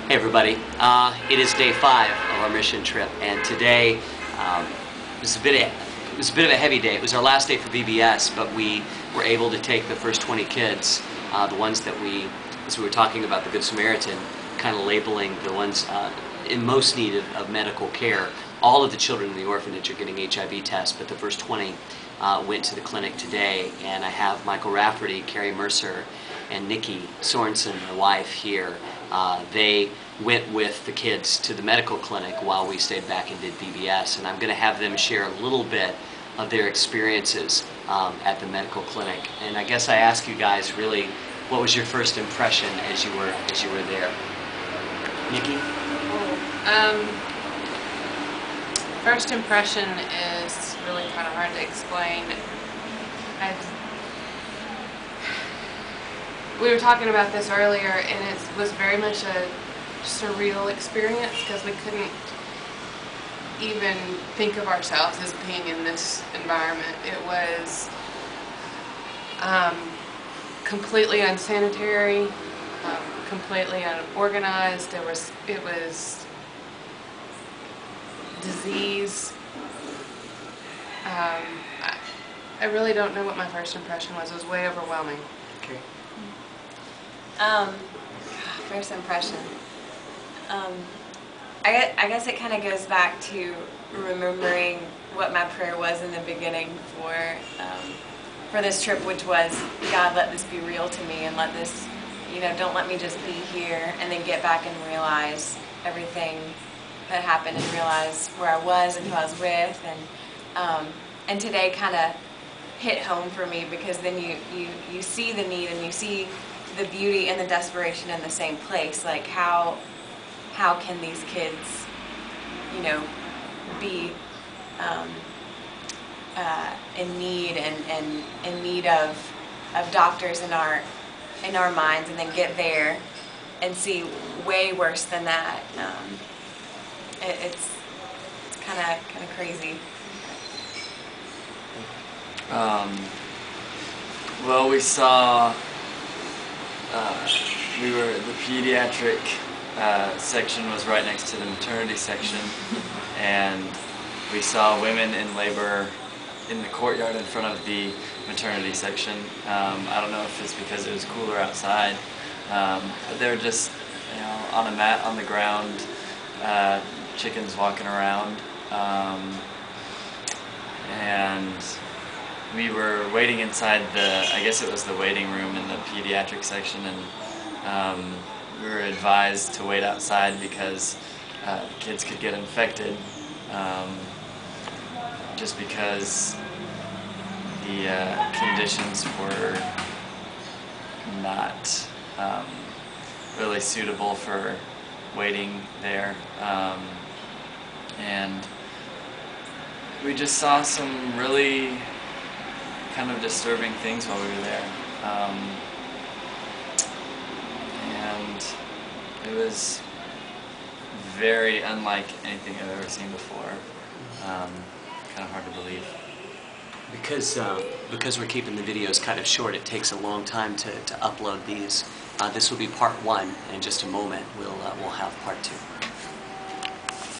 Hey everybody, it is day 5 of our mission trip, and today it was a bit of a heavy day. It was our last day for VBS, but we were able to take the first 20 kids, the ones that as we were talking about the Good Samaritan, kind of labeling the ones in most need of medical care. All of the children in the orphanage are getting HIV tests, but the first 20 went to the clinic today, and I have Michael Rafferty, Carrie, Mercer, and Nycki, Sorensen, my wife, here. They went with the kids to the medical clinic while we stayed back and did VBS, and I'm going to have them share a little bit of their experiences at the medical clinic. And I guess I ask you guys, really, what was your first impression as you were there? Nycki? First impression is really kind of hard to explain. We were talking about this earlier, and it was very much a surreal experience because we couldn't even think of ourselves as being in this environment. It was completely unsanitary, completely unorganized. It was disease. I really don't know what my first impression was. It was way overwhelming. Okay. First impression. I guess it kind of goes back to remembering what my prayer was in the beginning for this trip, which was, God, let this be real to me, and let this, don't let me just be here and then get back and realize everything that happened and realize where I was and who I was with, and today kind of hit home for me, because then you see the need and you see the beauty and the desperation in the same place. Like how can these kids, be in need and in need of doctors in our minds, and then get there and see way worse than that. It's kind of crazy. Well, we saw. The pediatric section was right next to the maternity section, and we saw women in labor in the courtyard in front of the maternity section. I don't know if it's because it was cooler outside, but they were just, on a mat on the ground, chickens walking around, and we were waiting inside I guess it was the waiting room in the pediatric section, and we were advised to wait outside because kids could get infected, just because the conditions were not really suitable for waiting there, and we just saw some really kind of disturbing things while we were there, and it was very unlike anything I've ever seen before. Kind of hard to believe. Because we're keeping the videos kind of short, it takes a long time to upload these. This will be part 1, and in just a moment we'll have part 2.